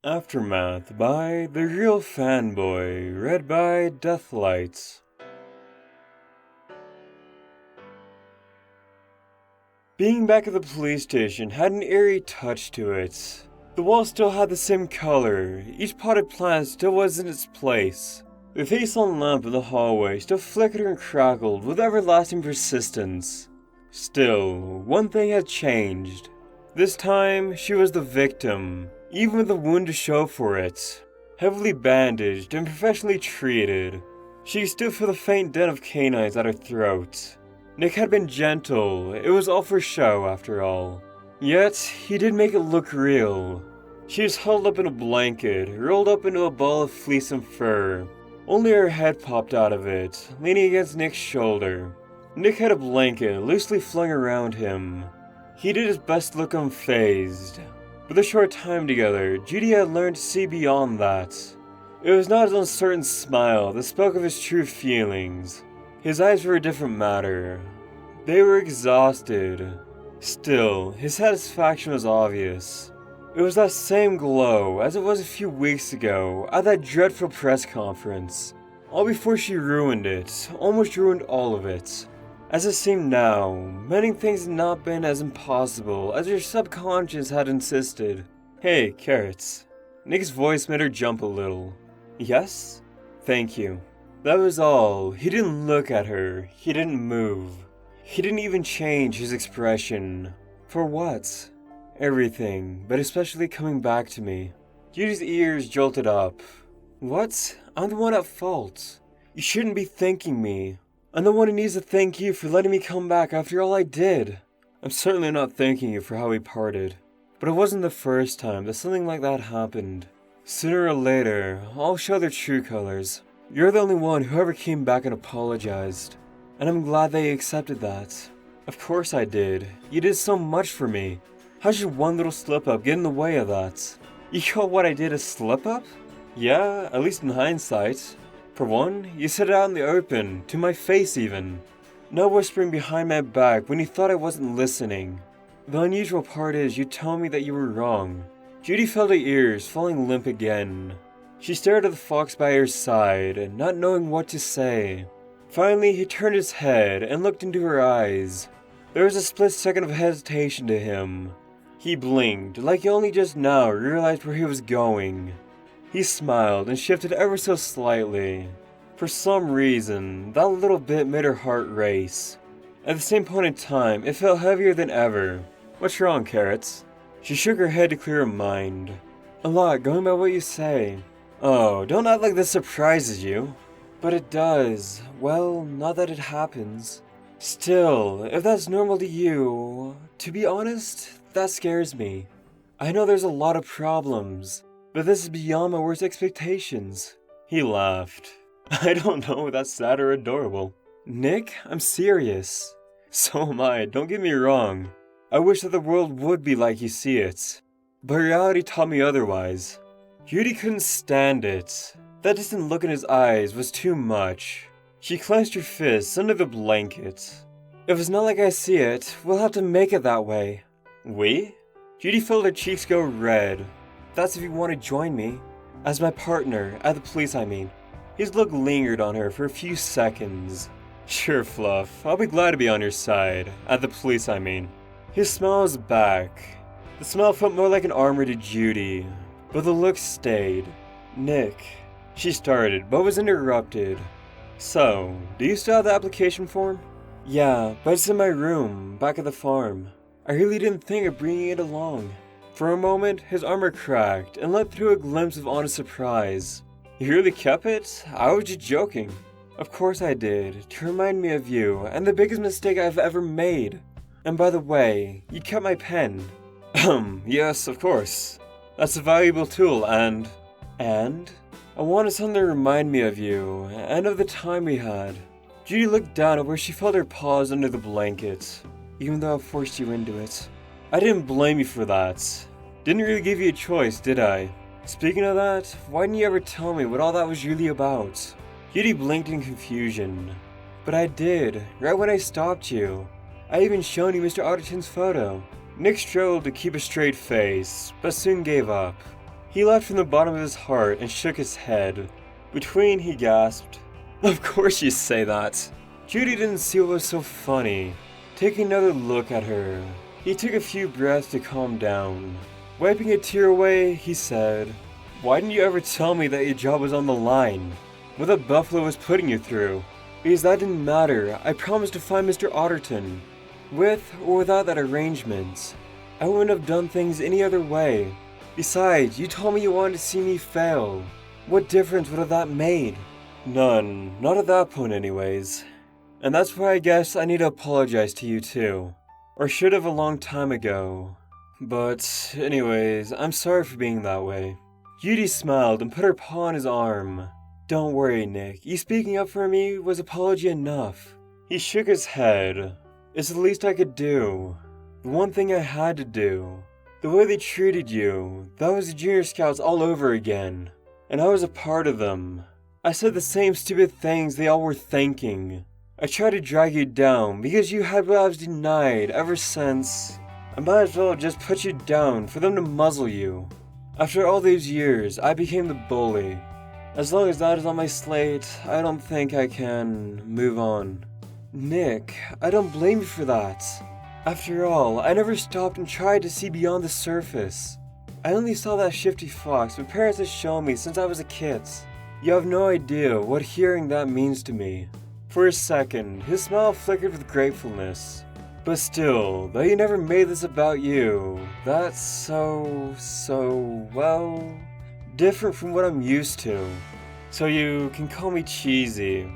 Aftermath by The Real Fanboy, read by Deathlights. Being back at the police station had an eerie touch to it. The walls still had the same color, each potted plant still was in its place. The face-on lamp in the hallway still flickered and crackled with everlasting persistence. Still, one thing had changed. This time, she was the victim, even with a wound to show for it. Heavily bandaged and professionally treated, she could still feel the faint dent of canines at her throat. Nick had been gentle, it was all for show after all. Yet, he did make it look real. She was huddled up in a blanket, rolled up into a ball of fleece and fur. Only her head popped out of it, leaning against Nick's shoulder. Nick had a blanket loosely flung around him. He did his best to look unfazed. With a short time together, Judy had learned to see beyond that. It was not his uncertain smile that spoke of his true feelings. His eyes were a different matter. They were exhausted. Still, his satisfaction was obvious. It was that same glow as it was a few weeks ago at that dreadful press conference. All before she ruined it, almost ruined all of it. As it seemed now, many things had not been as impossible as her subconscious had insisted. Hey, Carrots. Nick's voice made her jump a little. Yes? Thank you. That was all. He didn't look at her. He didn't move. He didn't even change his expression. For what? Everything, but especially coming back to me. Judy's ears jolted up. What? I'm the one at fault. You shouldn't be thanking me. I'm the one who needs to thank you for letting me come back after all I did. I'm certainly not thanking you for how we parted. But it wasn't the first time that something like that happened. Sooner or later, I'll show their true colors. You're the only one who ever came back and apologized. And I'm glad they accepted that. Of course I did. You did so much for me. How should one little slip-up get in the way of that? You call what I did a slip-up? Yeah, at least in hindsight. For one, you said it out in the open, to my face even. No whispering behind my back when you thought I wasn't listening. The unusual part is you told me that you were wrong. Judy felt her ears falling limp again. She stared at the fox by her side, not knowing what to say. Finally, he turned his head and looked into her eyes. There was a split second of hesitation to him. He blinked, like he only just now realized where he was going. He smiled and shifted ever so slightly. For some reason, that little bit made her heart race. At the same point in time, it felt heavier than ever. What's wrong, Carrots? She shook her head to clear her mind. A lot, going by what you say. Oh, don't act like this surprises you. But it does. Well, not that it happens. Still, if that's normal to you, to be honest, that scares me. I know there's a lot of problems, but this is beyond my worst expectations. He laughed. I don't know if that's sad or adorable. Nick, I'm serious. So am I, don't get me wrong. I wish that the world would be like you see it. But reality taught me otherwise. Judy couldn't stand it. That distant look in his eyes was too much. She clenched her fists under the blanket. If it's not like I see it, we'll have to make it that way. We? Judy felt her cheeks go red. That's if you want to join me. As my partner, at the police I mean. His look lingered on her for a few seconds. Sure, Fluff, I'll be glad to be on your side. At the police I mean. His smile was back. The smile felt more like an armor to Judy, but the look stayed. Nick. She started, but was interrupted. So, do you still have the application form? Yeah, but it's in my room, back at the farm. I really didn't think of bringing it along. For a moment, his armor cracked and let through a glimpse of honest surprise. You really kept it? I was just joking. Of course I did, to remind me of you, and the biggest mistake I've ever made. And by the way, you kept my pen. Yes, of course. That's a valuable tool, and... And? I wanted something to remind me of you, and of the time we had. Judy looked down at where she felt her paws under the blanket, even though I forced you into it. I didn't blame you for that. Didn't really give you a choice, did I? Speaking of that, why didn't you ever tell me what all that was really about? Judy blinked in confusion. But I did, right when I stopped you. I even shown you Mr. Otterton's photo. Nick struggled to keep a straight face, but soon gave up. He laughed from the bottom of his heart and shook his head. Between, he gasped, "Of course you say that." Judy didn't see what was so funny. Taking another look at her, he took a few breaths to calm down. Wiping a tear away, he said, "Why didn't you ever tell me that your job was on the line? What the Buffalo was putting you through? Because that didn't matter. I promised to find Mr. Otterton. With or without that arrangement, I wouldn't have done things any other way. Besides, you told me you wanted to see me fail. What difference would have that made?" "None. Not at that point anyways. And that's why I guess I need to apologize to you too. Or should have a long time ago. But anyways, I'm sorry for being that way." Judy smiled and put her paw on his arm. "Don't worry, Nick. You speaking up for me was apology enough." He shook his head. "It's the least I could do. The one thing I had to do. The way they treated you, that was the Junior Scouts all over again. And I was a part of them. I said the same stupid things they all were thinking. I tried to drag you down because you had what I was denied ever since. I might as well just put you down for them to muzzle you. After all these years, I became the bully. As long as that is on my slate, I don't think I can move on." "Nick, I don't blame you for that. After all, I never stopped and tried to see beyond the surface. I only saw that shifty fox my parents had shown me since I was a kid. You have no idea what hearing that means to me." For a second, his smile flickered with gratefulness. "But still, though you never made this about you, that's well, different from what I'm used to. So you can call me cheesy.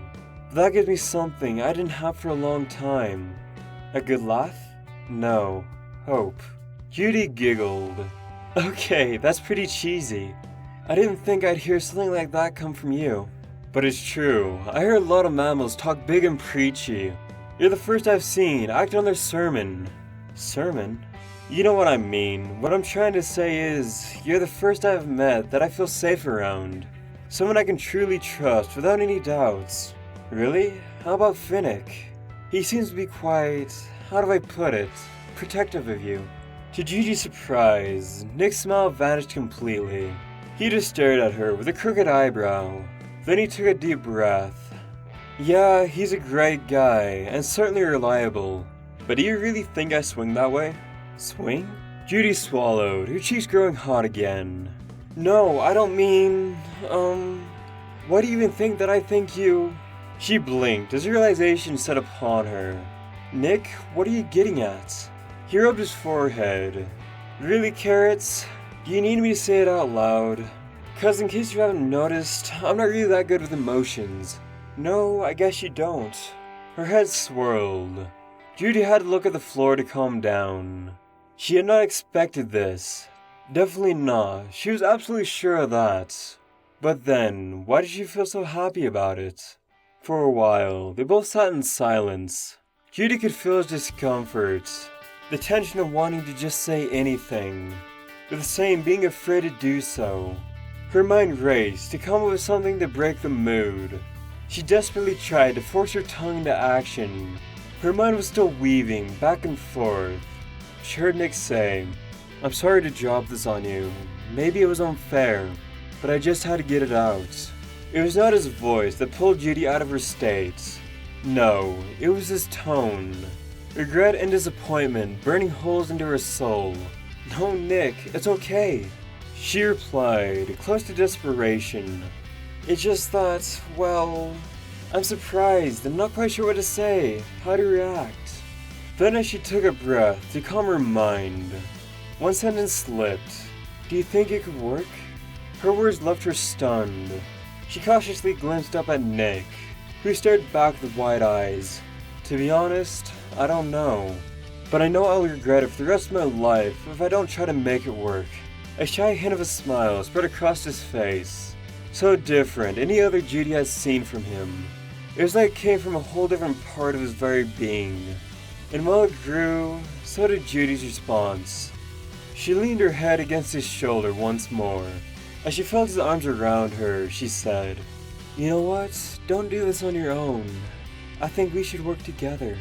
But that gives me something I didn't have for a long time. A good laugh? No. Hope." Judy giggled. "Okay, that's pretty cheesy. I didn't think I'd hear something like that come from you. But it's true. I hear a lot of mammals talk big and preachy. You're the first I've seen act on their sermon." "Sermon?" "You know what I mean. What I'm trying to say is, you're the first I've met that I feel safe around. Someone I can truly trust without any doubts." "Really? How about Finnick? He seems to be quite, how do I put it, protective of you." To Judy's surprise, Nick's smile vanished completely. He just stared at her with a crooked eyebrow. Then he took a deep breath. "Yeah, he's a great guy, and certainly reliable. But do you really think I swing that way?" "Swing?" Judy swallowed, her cheeks growing hot again. "No, I don't mean, why do you even think that I think you—" She blinked as realization set upon her. "Nick, what are you getting at?" He rubbed his forehead. "Really, Carrots? Do you need me to say it out loud? 'Cause in case you haven't noticed, I'm not really that good with emotions." "No, I guess you don't." Her head swirled. Judy had to look at the floor to calm down. She had not expected this. Definitely not. She was absolutely sure of that. But then, why did she feel so happy about it? For a while, they both sat in silence. Judy could feel his discomfort, the tension of wanting to just say anything, but the same being afraid to do so. Her mind raced to come up with something to break the mood. She desperately tried to force her tongue into action. Her mind was still weaving back and forth. She heard Nick say, "I'm sorry to drop this on you. Maybe it was unfair, but I just had to get it out." It was not his voice that pulled Judy out of her state. No, it was his tone. Regret and disappointment burning holes into her soul. "No, Nick, it's okay," she replied, close to desperation. "It's just that, well, I'm surprised and not quite sure what to say, how to react." Then as she took a breath to calm her mind, one sentence slipped. "Do you think it could work?" Her words left her stunned. She cautiously glanced up at Nick, who stared back with wide eyes. "To be honest, I don't know. But I know I'll regret it for the rest of my life if I don't try to make it work." A shy hint of a smile spread across his face. So different any other Judy had seen from him. It was like it came from a whole different part of his very being. And while it grew, so did Judy's response. She leaned her head against his shoulder once more. As she felt his arms around her, she said, "You know what? Don't do this on your own. I think we should work together."